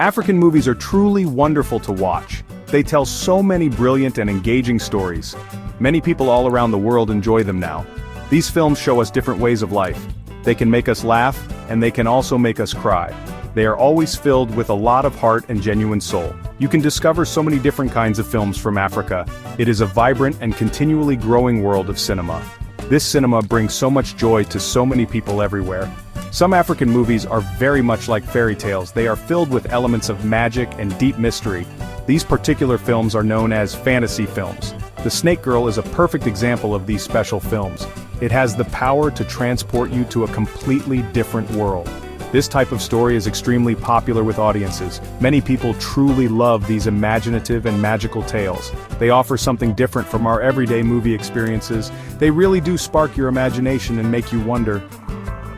African movies are truly wonderful to watch. They tell so many brilliant and engaging stories. Many people all around the world enjoy them now. These films show us different ways of life. They can make us laugh, and they can also make us cry. They are always filled with a lot of heart and genuine soul. You can discover so many different kinds of films from Africa. It is a vibrant and continually growing world of cinema. This cinema brings so much joy to so many people everywhere. Some African movies are very much like fairy tales. They are filled with elements of magic and deep mystery. These particular films are known as fantasy films. The Snake Girl is a perfect example of these special films. It has the power to transport you to a completely different world. This type of story is extremely popular with audiences. Many people truly love these imaginative and magical tales. They offer something different from our everyday movie experiences. They really do spark your imagination and make you wonder.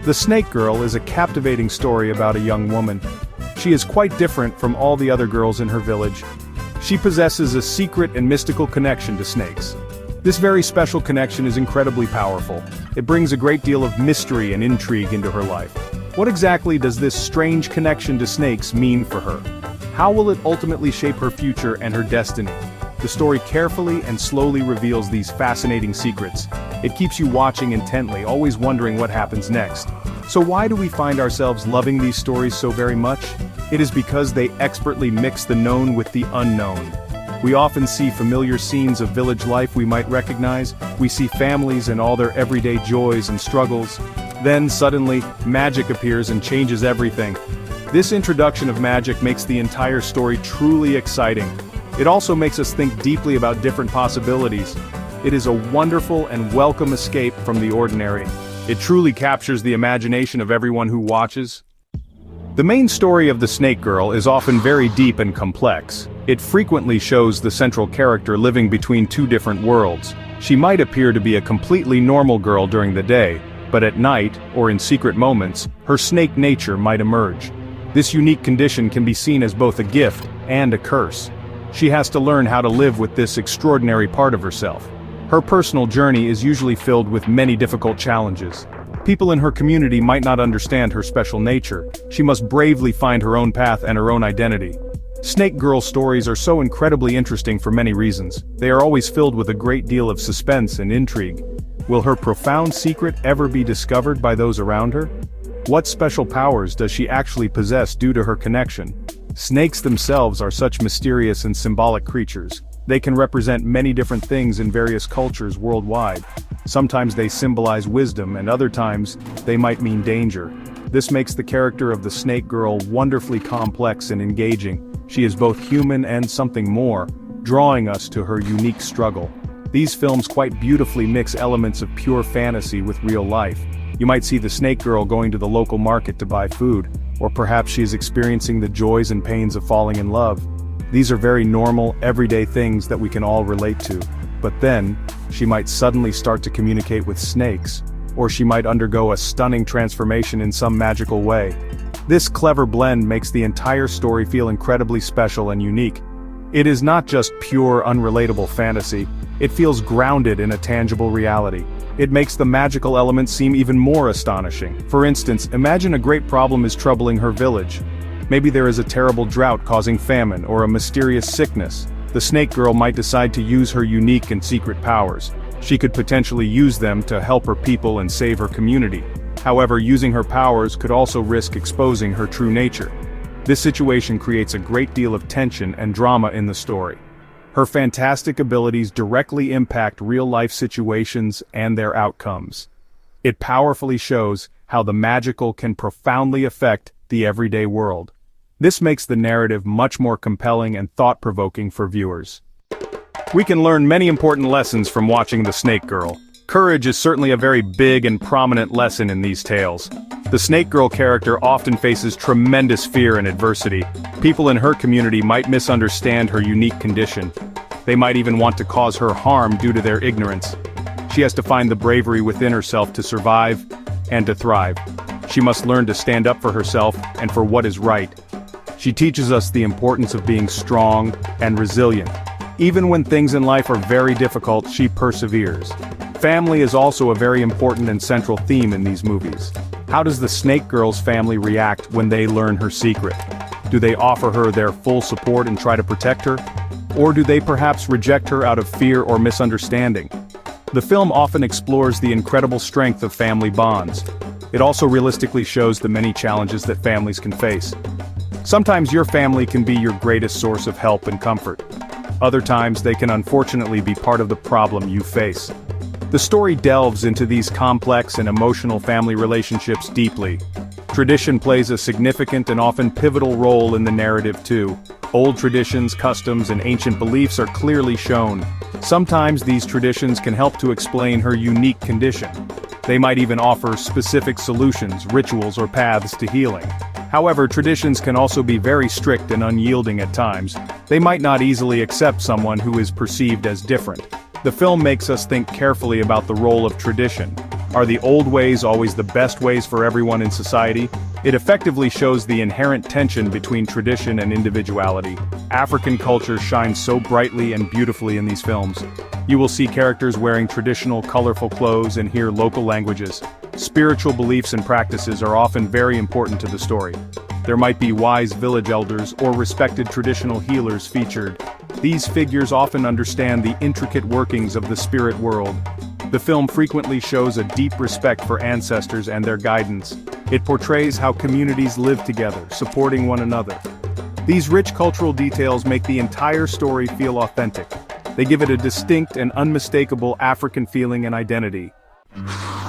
The Snake Girl is a captivating story about a young woman. She is quite different from all the other girls in her village. She possesses a secret and mystical connection to snakes. This very special connection is incredibly powerful. It brings a great deal of mystery and intrigue into her life. What exactly does this strange connection to snakes mean for her? How will it ultimately shape her future and her destiny? The story carefully and slowly reveals these fascinating secrets. It keeps you watching intently, always wondering what happens next. So why do we find ourselves loving these stories so very much? It is because they expertly mix the known with the unknown. We often see familiar scenes of village life we might recognize. We see families and all their everyday joys and struggles. Then suddenly, magic appears and changes everything. This introduction of magic makes the entire story truly exciting. It also makes us think deeply about different possibilities. It is a wonderful and welcome escape from the ordinary. It truly captures the imagination of everyone who watches. The main story of the Snake Girl is often very deep and complex. It frequently shows the central character living between two different worlds. She might appear to be a completely normal girl during the day, but at night, or in secret moments, her snake nature might emerge. This unique condition can be seen as both a gift and a curse. She has to learn how to live with this extraordinary part of herself. Her personal journey is usually filled with many difficult challenges. People in her community might not understand her special nature. She must bravely find her own path and her own identity. Snake Girl stories are so incredibly interesting for many reasons. They are always filled with a great deal of suspense and intrigue. Will her profound secret ever be discovered by those around her? What special powers does she actually possess due to her connection? Snakes themselves are such mysterious and symbolic creatures. They can represent many different things in various cultures worldwide. Sometimes they symbolize wisdom, and other times, they might mean danger. This makes the character of the Snake Girl wonderfully complex and engaging. She is both human and something more, drawing us to her unique struggle. These films quite beautifully mix elements of pure fantasy with real life. You might see the Snake Girl going to the local market to buy food, or perhaps she is experiencing the joys and pains of falling in love. These are very normal, everyday things that we can all relate to. But then, she might suddenly start to communicate with snakes, or she might undergo a stunning transformation in some magical way. This clever blend makes the entire story feel incredibly special and unique. It is not just pure, unrelatable fantasy. It feels grounded in a tangible reality. It makes the magical elements seem even more astonishing. For instance, imagine a great problem is troubling her village. Maybe there is a terrible drought causing famine or a mysterious sickness. The Snake Girl might decide to use her unique and secret powers. She could potentially use them to help her people and save her community. However, using her powers could also risk exposing her true nature. This situation creates a great deal of tension and drama in the story. Her fantastic abilities directly impact real-life situations and their outcomes. It powerfully shows how the magical can profoundly affect the everyday world. This makes the narrative much more compelling and thought-provoking for viewers. We can learn many important lessons from watching The Snake Girl. Courage is certainly a very big and prominent lesson in these tales. The Snake Girl character often faces tremendous fear and adversity. People in her community might misunderstand her unique condition. They might even want to cause her harm due to their ignorance. She has to find the bravery within herself to survive and to thrive. She must learn to stand up for herself and for what is right. She teaches us the importance of being strong and resilient. Even when things in life are very difficult, she perseveres. Family is also a very important and central theme in these movies. How does the Snake Girl's family react when they learn her secret? Do they offer her their full support and try to protect her? Or do they perhaps reject her out of fear or misunderstanding? The film often explores the incredible strength of family bonds. It also realistically shows the many challenges that families can face. Sometimes your family can be your greatest source of help and comfort. Other times they can unfortunately be part of the problem you face. The story delves into these complex and emotional family relationships deeply. Tradition plays a significant and often pivotal role in the narrative too. Old traditions, customs, and ancient beliefs are clearly shown. Sometimes these traditions can help to explain her unique condition. They might even offer specific solutions, rituals, or paths to healing. However, traditions can also be very strict and unyielding at times. They might not easily accept someone who is perceived as different. The film makes us think carefully about the role of tradition. Are the old ways always the best ways for everyone in society? It effectively shows the inherent tension between tradition and individuality. African culture shines so brightly and beautifully in these films. You will see characters wearing traditional, colorful clothes and hear local languages. Spiritual beliefs and practices are often very important to the story. There might be wise village elders or respected traditional healers featured. These figures often understand the intricate workings of the spirit world. The film frequently shows a deep respect for ancestors and their guidance. It portrays how communities live together, supporting one another. These rich cultural details make the entire story feel authentic. They give it a distinct and unmistakable African feeling and identity.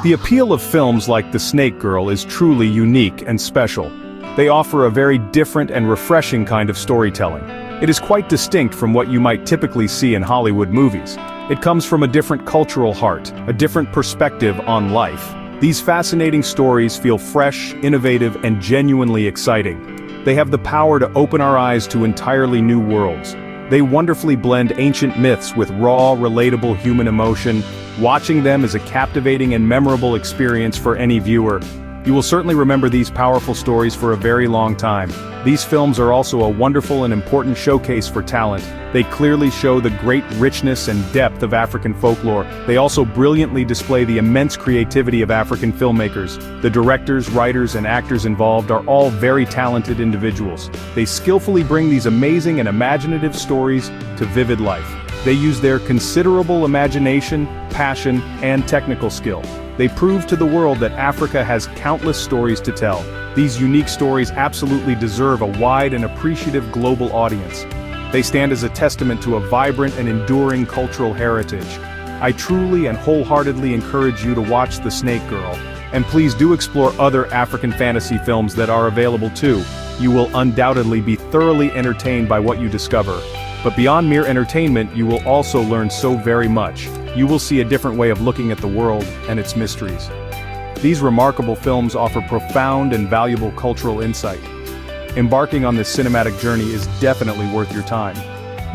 The appeal of films like The Snake Girl is truly unique and special. They offer a very different and refreshing kind of storytelling. It is quite distinct from what you might typically see in Hollywood movies. It comes from a different cultural heart, a different perspective on life. These fascinating stories feel fresh, innovative, and genuinely exciting. They have the power to open our eyes to entirely new worlds. They wonderfully blend ancient myths with raw, relatable human emotion. Watching them is a captivating and memorable experience for any viewer. You will certainly remember these powerful stories for a very long time. These films are also a wonderful and important showcase for talent. They clearly show the great richness and depth of African folklore. They also brilliantly display the immense creativity of African filmmakers. The directors, writers, and actors involved are all very talented individuals. They skillfully bring these amazing and imaginative stories to vivid life. They use their considerable imagination, passion, and technical skill. They prove to the world that Africa has countless stories to tell. These unique stories absolutely deserve a wide and appreciative global audience. They stand as a testament to a vibrant and enduring cultural heritage. I truly and wholeheartedly encourage you to watch The Snake Girl, and please do explore other African fantasy films that are available too. You will undoubtedly be thoroughly entertained by what you discover. But beyond mere entertainment, you will also learn so very much. You will see a different way of looking at the world and its mysteries. These remarkable films offer profound and valuable cultural insight. Embarking on this cinematic journey is definitely worth your time.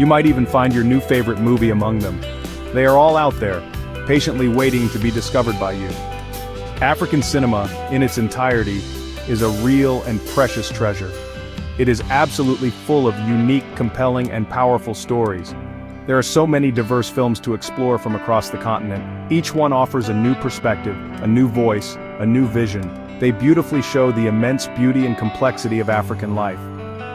You might even find your new favorite movie among them. They are all out there, patiently waiting to be discovered by you. African cinema, in its entirety, is a real and precious treasure. It is absolutely full of unique, compelling, and powerful stories. There are so many diverse films to explore from across the continent. Each one offers a new perspective, a new voice, a new vision. They beautifully show the immense beauty and complexity of African life.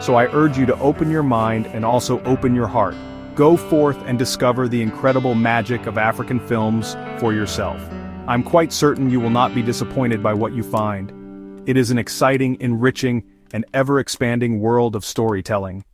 So I urge you to open your mind and also open your heart. Go forth and discover the incredible magic of African films for yourself. I'm quite certain you will not be disappointed by what you find. It is an exciting, enriching, and ever-expanding world of storytelling.